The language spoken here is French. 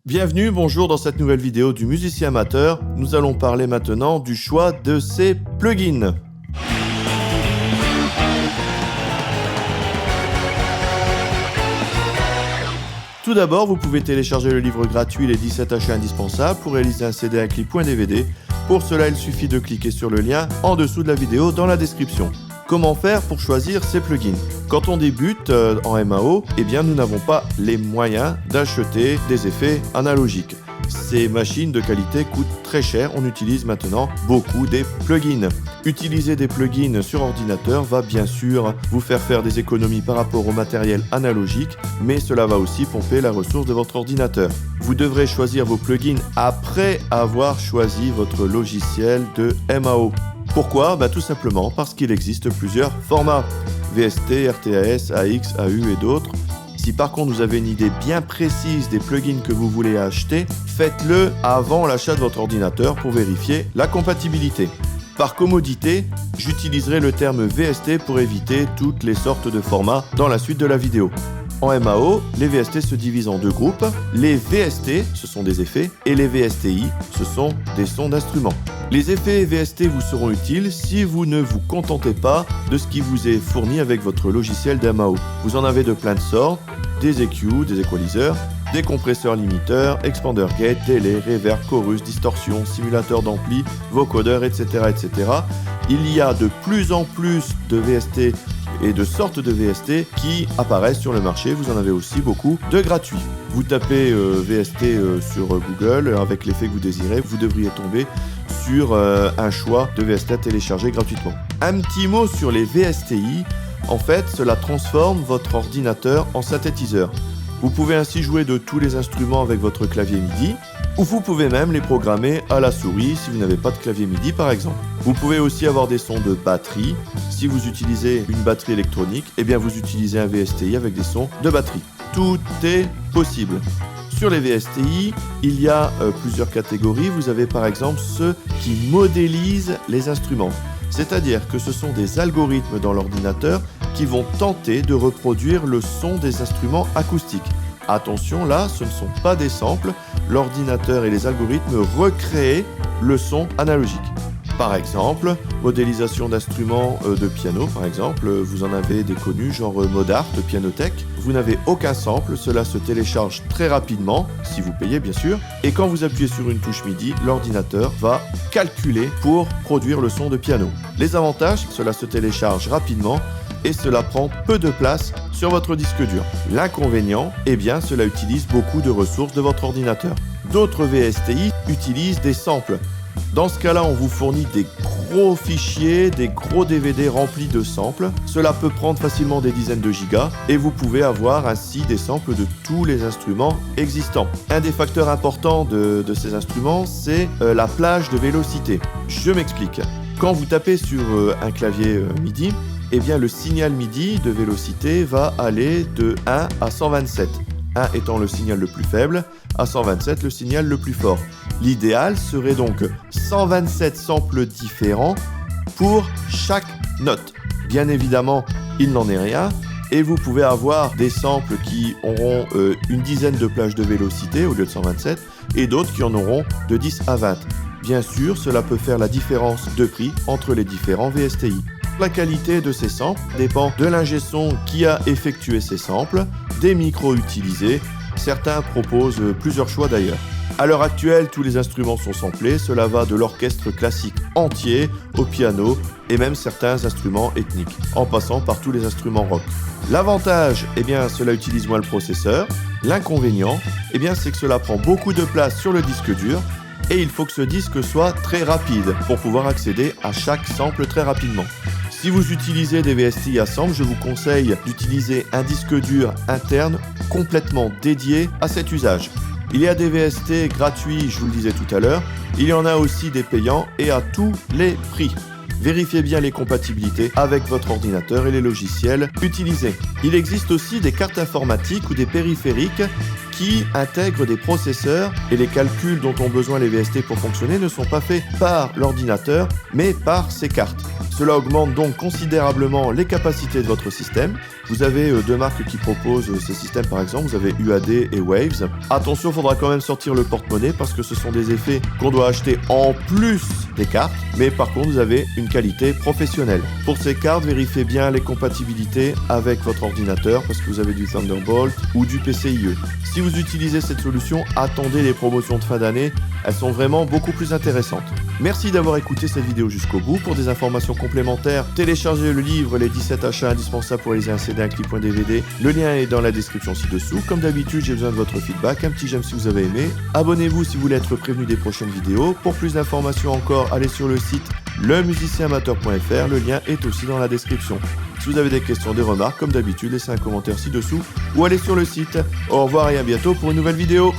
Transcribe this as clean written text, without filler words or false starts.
Bienvenue, bonjour dans cette nouvelle vidéo du musicien amateur. Nous allons parler maintenant du choix de ces plugins. Tout d'abord, vous pouvez télécharger le livre gratuit Les 17 achats indispensables pour réaliser un CD, un clip ou un DVD. Pour cela, il suffit de cliquer sur le lien en dessous de la vidéo dans la description. Comment faire pour choisir ces plugins? Quand on débute en MAO, nous n'avons pas les moyens d'acheter des effets analogiques. Ces machines de qualité coûtent très cher, on utilise maintenant beaucoup des plugins. Utiliser des plugins sur ordinateur va bien sûr vous faire des économies par rapport au matériel analogique, mais cela va aussi pomper la ressource de votre ordinateur. Vous devrez choisir vos plugins après avoir choisi votre logiciel de MAO. Pourquoi? Tout simplement parce qu'il existe plusieurs formats, VST, RTAS, AX, AU et d'autres. Si par contre vous avez une idée bien précise des plugins que vous voulez acheter, faites-le avant l'achat de votre ordinateur pour vérifier la compatibilité. Par commodité, j'utiliserai le terme VST pour éviter toutes les sortes de formats dans la suite de la vidéo. En MAO, les VST se divisent en deux groupes. Les VST, ce sont des effets, et les VSTI, ce sont des sons d'instruments. Les effets VST vous seront utiles si vous ne vous contentez pas de ce qui vous est fourni avec votre logiciel d'MAO. Vous en avez de plein de sortes, des EQ, des équaliseurs, des compresseurs limiteurs, expander gate, délai, reverb, chorus, distorsion, simulateur d'ampli, vocodeur, etc., etc. Il y a de plus en plus de VST et de sortes de VST qui apparaissent sur le marché. Vous en avez aussi beaucoup de gratuits. Vous tapez VST sur Google avec l'effet que vous désirez, vous devriez tomber sur un choix de VST à télécharger gratuitement. Un petit mot sur les VSTI. En fait, cela transforme votre ordinateur en synthétiseur. Vous pouvez ainsi jouer de tous les instruments avec votre clavier MIDI, ou vous pouvez même les programmer à la souris si vous n'avez pas de clavier MIDI par exemple. Vous pouvez aussi avoir des sons de batterie. Si vous utilisez une batterie électronique, vous utilisez un VSTI avec des sons de batterie. Tout est possible. Sur les VSTI, il y a plusieurs catégories. Vous avez par exemple ceux qui modélisent les instruments. C'est-à-dire que ce sont des algorithmes dans l'ordinateur qui vont tenter de reproduire le son des instruments acoustiques. Attention, là, ce ne sont pas des samples. L'ordinateur et les algorithmes recréent le son analogique. Par exemple, modélisation d'instruments de piano, par exemple, vous en avez des connus, genre Modart, Pianothèque. Vous n'avez aucun sample, cela se télécharge très rapidement, si vous payez bien sûr, et quand vous appuyez sur une touche MIDI, l'ordinateur va calculer pour produire le son de piano. Les avantages, cela se télécharge rapidement et cela prend peu de place sur votre disque dur. L'inconvénient, cela utilise beaucoup de ressources de votre ordinateur. D'autres VSTI utilisent des samples. Dans ce cas-là, on vous fournit des gros fichiers, des gros DVD remplis de samples. Cela peut prendre facilement des dizaines de gigas et vous pouvez avoir ainsi des samples de tous les instruments existants. Un des facteurs importants de ces instruments, c'est la plage de vélocité. Je m'explique. Quand vous tapez sur un clavier MIDI, le signal MIDI de vélocité va aller de 1 à 127. 1 étant le signal le plus faible, à 127 le signal le plus fort. L'idéal serait donc 127 samples différents pour chaque note. Bien évidemment, il n'en est rien et vous pouvez avoir des samples qui auront une dizaine de plages de vélocité au lieu de 127 et d'autres qui en auront de 10 à 20. Bien sûr, cela peut faire la différence de prix entre les différents VSTI. La qualité de ces samples dépend de l'ingé son qui a effectué ces samples, des micros utilisés. Certains proposent plusieurs choix d'ailleurs. À l'heure actuelle, tous les instruments sont samplés. Cela va de l'orchestre classique entier au piano et même certains instruments ethniques, en passant par tous les instruments rock. L'avantage, cela utilise moins le processeur. L'inconvénient, c'est que cela prend beaucoup de place sur le disque dur. Et il faut que ce disque soit très rapide pour pouvoir accéder à chaque sample très rapidement. Si vous utilisez des VSTI à sample, je vous conseille d'utiliser un disque dur interne complètement dédié à cet usage. Il y a des VST gratuits, je vous le disais tout à l'heure, il y en a aussi des payants et à tous les prix. Vérifiez bien les compatibilités avec votre ordinateur et les logiciels utilisés. Il existe aussi des cartes informatiques ou des périphériques qui intègrent des processeurs et les calculs dont ont besoin les VST pour fonctionner ne sont pas faits par l'ordinateur mais par ces cartes. Cela augmente donc considérablement les capacités de votre système. Vous avez deux marques qui proposent ces systèmes par exemple, vous avez UAD et Waves. Attention, il faudra quand même sortir le porte-monnaie parce que ce sont des effets qu'on doit acheter en plus des cartes, mais par contre vous avez une qualité professionnelle. Pour ces cartes, vérifiez bien les compatibilités avec votre ordinateur parce que vous avez du Thunderbolt ou du PCIe. Si vous utilisez cette solution, attendez les promotions de fin d'année, elles sont vraiment beaucoup plus intéressantes. Merci d'avoir écouté cette vidéo jusqu'au bout. Pour des informations complémentaires, téléchargez le livre Les 17 achats indispensables pour réaliser un CD, un clip.dvd. Le lien est dans la description ci-dessous. Comme d'habitude, j'ai besoin de votre feedback, un petit j'aime si vous avez aimé. Abonnez-vous si vous voulez être prévenu des prochaines vidéos. Pour plus d'informations encore, allez sur le site lemusicienamateur.fr, le lien est aussi dans la description. Si vous avez des questions, des remarques, comme d'habitude, laissez un commentaire ci-dessous ou allez sur le site. Au revoir et à bientôt pour une nouvelle vidéo.